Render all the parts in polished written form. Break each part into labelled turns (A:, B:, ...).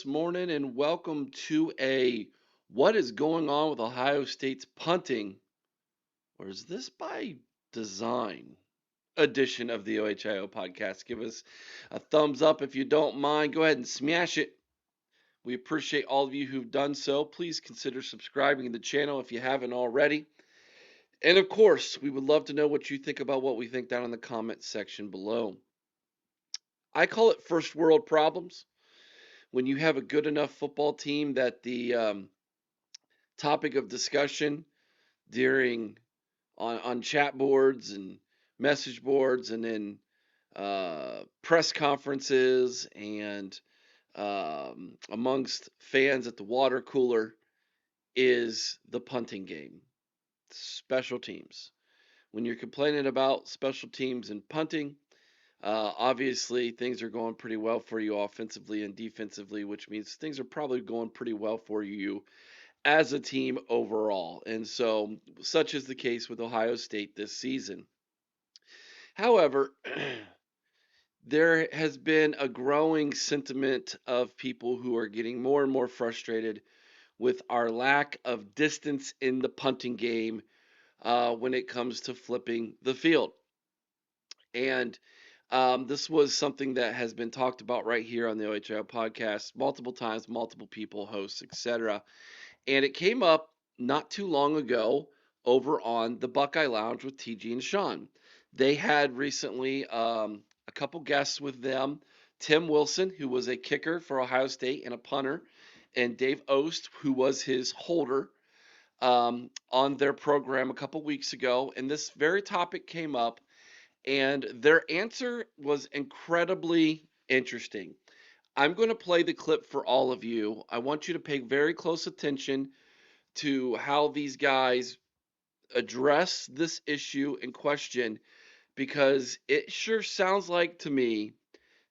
A: this morning, and welcome to a What is Going On with Ohio State's Punting, or is this by design edition of the OHIO podcast. Give us a thumbs up if you don't mind. Go ahead and smash it. We appreciate all of you who've done so. Please consider subscribing to the channel if you haven't already. And of course, we would love to know what you think about what we think down in the comment section below. I call it first world problems. When you have a good enough football team that the topic of discussion during on chat boards and message boards and in press conferences and amongst fans at the water cooler is the punting game, special teams. When you're complaining about special teams and punting, obviously things are going pretty well for you offensively and defensively, which means things are probably going pretty well for you as a team overall. And so, such is the case with Ohio State this season. However, there has been a growing sentiment of people who are getting more and more frustrated with our lack of distance in the punting game when it comes to flipping the field. And this was something that has been talked about right here on the OHL podcast multiple times, multiple people, hosts, etc. And it came up not too long ago over on the Buckeye Lounge with TG and Sean. They had recently a couple guests with them. Tim Wilson, who was a kicker for Ohio State and a punter, and Dave Ost, who was his holder, on their program a couple weeks ago. And this very topic came up, and their answer was incredibly interesting. I'm going to play the clip for all of you. I want you to pay very close attention to how these guys address this issue in question, because it sure sounds like to me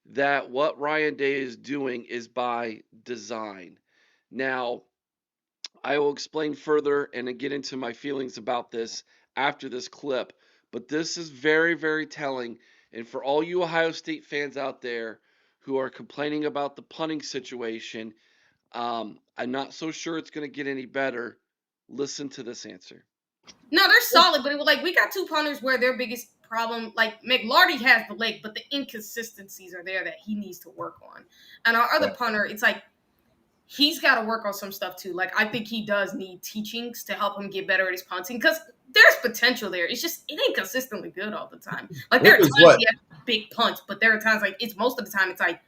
A: that what Ryan Day is doing is by design. Now, I will explain further and get into my feelings about this after this clip, but this is very, very telling. And for all you Ohio State fans out there who are complaining about the punting situation, I'm not so sure it's going to get any better. Listen to this answer.
B: No, they're solid, but we got two punters where their biggest problem, like McLarty has the leg, but the inconsistencies are there that he needs to work on. And our other punter, it's like he's got to work on some stuff too. Like I think he does need teachings to help him get better at his punting because there's potential there. It's just it ain't consistently good all the time. Like there are times he has big punts, but there are times like it's most of the time it's like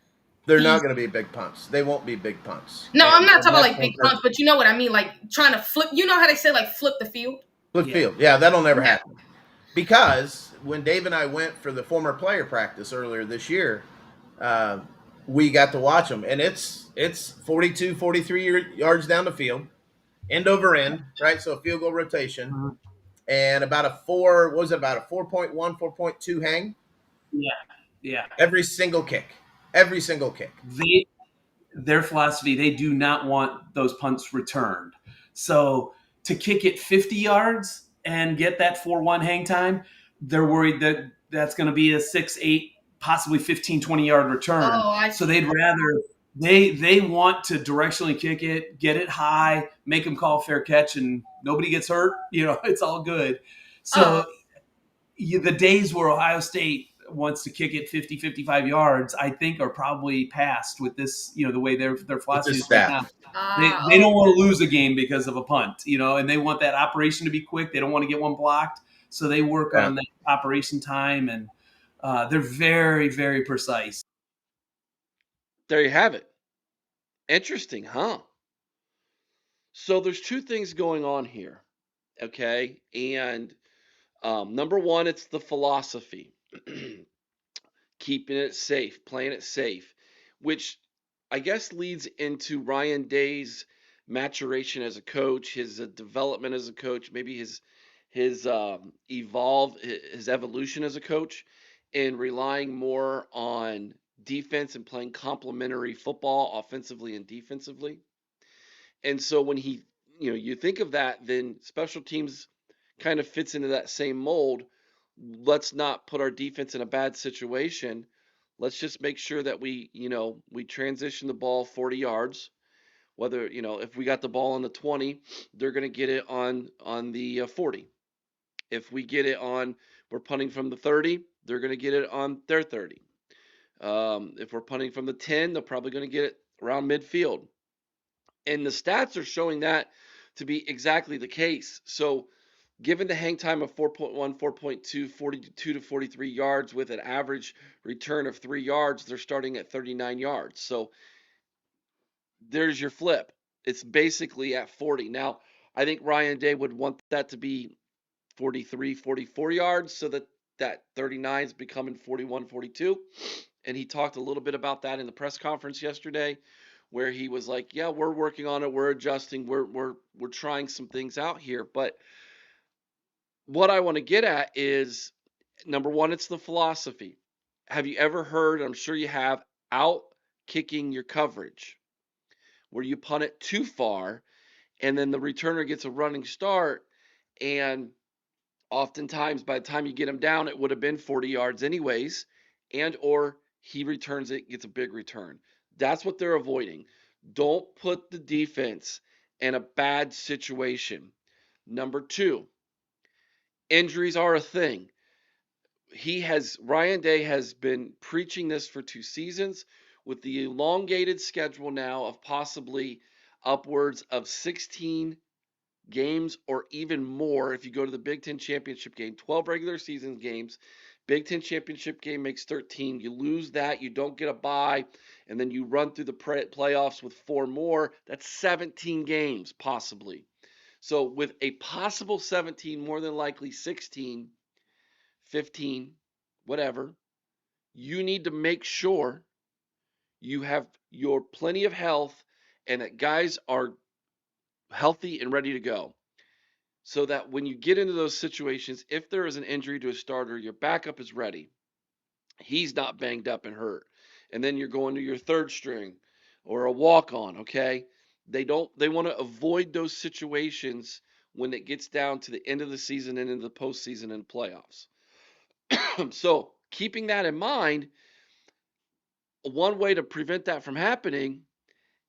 C: they're not going to be big punts. They won't be big punts.
B: No, I'm not talking about like big punts, but you know what I mean. Like trying to flip. You know how they say like flip the field.
C: Flip field. Yeah, that'll never happen. Because when Dave and I went for the former player practice earlier this year, we got to watch them. And it's 42, 43 yards down the field, end over end, right? So a field goal rotation. Mm-hmm. And about a 4.1, 4.2 hang?
D: Yeah.
C: Every single kick.
D: Their philosophy, they do not want those punts returned. So to kick it 50 yards and get that 4-1 hang time, they're worried that that's going to be a 6, 8, possibly 15, 20-yard return. So they'd rather they want to directionally kick it, get it high, make them call fair catch, and nobody gets hurt. It's all good. So the days where Ohio State wants to kick it 50, 55 yards, I think are probably past with this, the way their philosophy is right now. They don't want to lose a game because of a punt, and they want that operation to be quick. They don't want to get one blocked. So they work on that operation time, and they're very, very precise.
A: There you have it. Interesting, huh? So there's two things going on here, okay? And number one, it's the philosophy. Keeping it safe, playing it safe, which I guess leads into Ryan Day's maturation as a coach, his development as a coach, maybe his evolution as a coach, and relying more on defense and playing complementary football offensively and defensively. And so when you think of that, then special teams kind of fits into that same mold. Let's not put our defense in a bad situation. let's just make sure that we transition the ball 40 yards. Whether, if we got the ball on the 20, they're going to get it on the 40. If we get it on, we're punting from the 30, they're going to get it on their 30. If we're punting from the 10, they're probably going to get it around midfield. And the stats are showing that to be exactly the case. So, given the hang time of 4.1, 4.2, 42 to 43 yards with an average return of 3 yards, they're starting at 39 yards. So, there's your flip. It's basically at 40. Now, I think Ryan Day would want that to be 43, 44 yards so that 39 is becoming 41, 42. And he talked a little bit about that in the press conference yesterday, where he was like, "Yeah, we're working on it. We're adjusting. We're trying some things out here." But what I want to get at is, number one, it's the philosophy. Have you ever heard? I'm sure you have, out kicking your coverage, where you punt it too far, and then the returner gets a running start, and oftentimes by the time you get him down, it would have been 40 yards anyways, and or he returns it, gets a big return. That's what they're avoiding. Don't put the defense in a bad situation. Number two, injuries are a thing. Ryan Day has been preaching this for 2 seasons, with the elongated schedule now of possibly upwards of 16 games or even more. If you go to the Big Ten championship game, 12 regular season games, Big Ten championship game makes 13. You lose that, you don't get a bye, and then you run through the playoffs with 4 more. That's 17 games, possibly. So, with a possible 17, more than likely 16, 15, whatever, you need to make sure you have your plenty of health and that guys are healthy and ready to go, so that when you get into those situations, if there is an injury to a starter, your backup is ready. He's not banged up and hurt. And then you're going to your third string or a walk on, okay? They want to avoid those situations when it gets down to the end of the season and into the postseason and playoffs. So, keeping that in mind, one way to prevent that from happening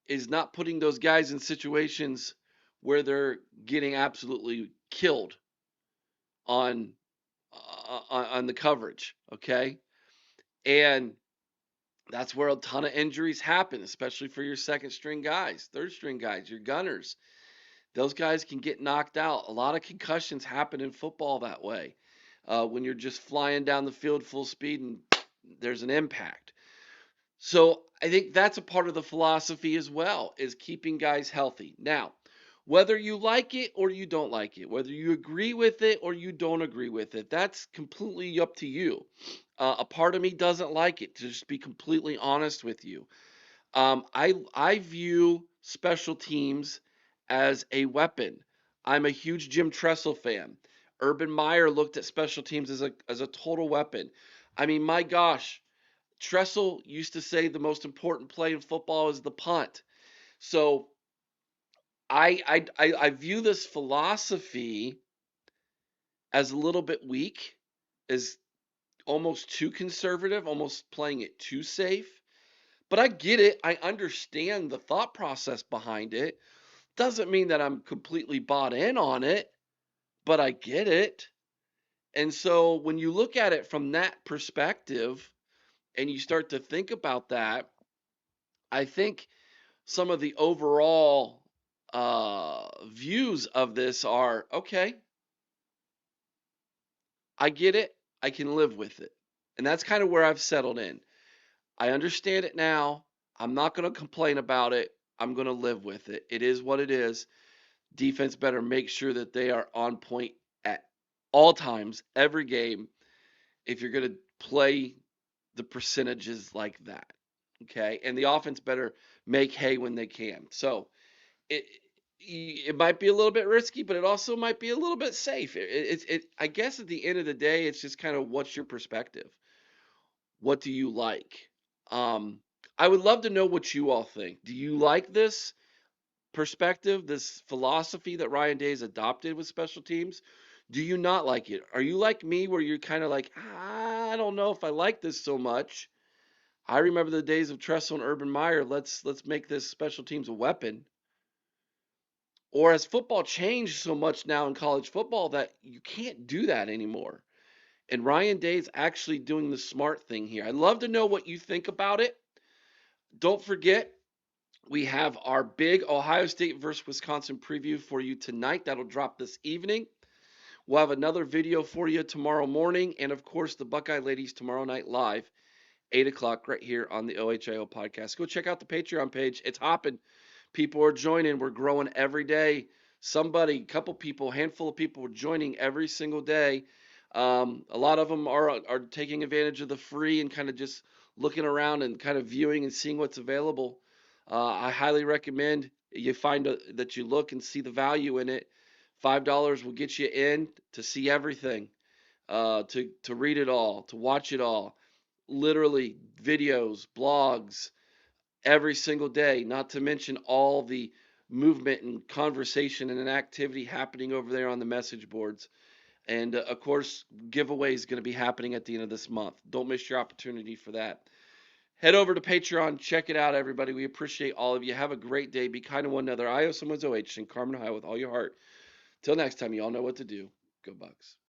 A: is not putting those guys in situations where they're getting absolutely killed on on the coverage, okay? And that's where a ton of injuries happen, especially for your second string guys, third string guys, your gunners. Those guys can get knocked out. A lot of concussions happen in football that way. When you're just flying down the field full speed and there's an impact. So I think that's a part of the philosophy as well, is keeping guys healthy. Now, whether you like it or you don't like it, whether you agree with it or you don't agree with it, that's completely up to you. A part of me doesn't like it, to just be completely honest with you. I view special teams as a weapon. I'm a huge Jim Tressel fan. Urban Meyer looked at special teams as a total weapon. I mean, my gosh, Tressel used to say the most important play in football is the punt. So I view this philosophy as a little bit weak, as almost too conservative, almost playing it too safe. But I get it. I understand the thought process behind it. Doesn't mean that I'm completely bought in on it, but I get it. And so when you look at it from that perspective and you start to think about that, I think some of the overall views of this are okay. I get it. I can live with it. And that's kind of where I've settled in. I understand it now. I'm not going to complain about it. I'm going to live with it. It is what it is. Defense better make sure that they are on point at all times, every game, if you're going to play the percentages like that. Okay. And the offense better make hay when they can. So it might be a little bit risky, but it also might be a little bit safe. I guess at the end of the day, it's just kind of what's your perspective. What do you like? Um, I would love to know what you all think. Do you like this perspective, this philosophy that Ryan Day has adopted with special teams? Do you not like it? Are you like me, where you're kind of like, I don't know if I like this so much? I remember the days of Tressel and Urban Meyer. Let's make this special teams a weapon. Or has football changed so much now in college football that you can't do that anymore? And Ryan Day's actually doing the smart thing here. I'd love to know what you think about it. Don't forget, we have our big Ohio State versus Wisconsin preview for you tonight. That'll drop this evening. We'll have another video for you tomorrow morning. And of course, the Buckeye Ladies tomorrow night live, 8 o'clock, right here on the OHIO podcast. Go check out the Patreon page. It's hopping. People are joining. We're growing every day. Somebody, couple people, handful of people are joining every single day. A lot of them are taking advantage of the free and kind of just looking around and kind of viewing and seeing what's available. I highly recommend you find that you look and see the value in it. $5 will get you in to see everything, to read it all, to watch it all. Literally videos, blogs, every single day, not to mention all the movement and conversation and an activity happening over there on the message boards. And of course, giveaway is going to be happening at the end of this month. Don't miss your opportunity for that. Head over to Patreon. Check it out, everybody. We appreciate all of you. Have a great day. Be kind to one another. I owe someone's OH in Carmen, Ohio with all your heart. Till next time, you all know what to do. Go Bucks.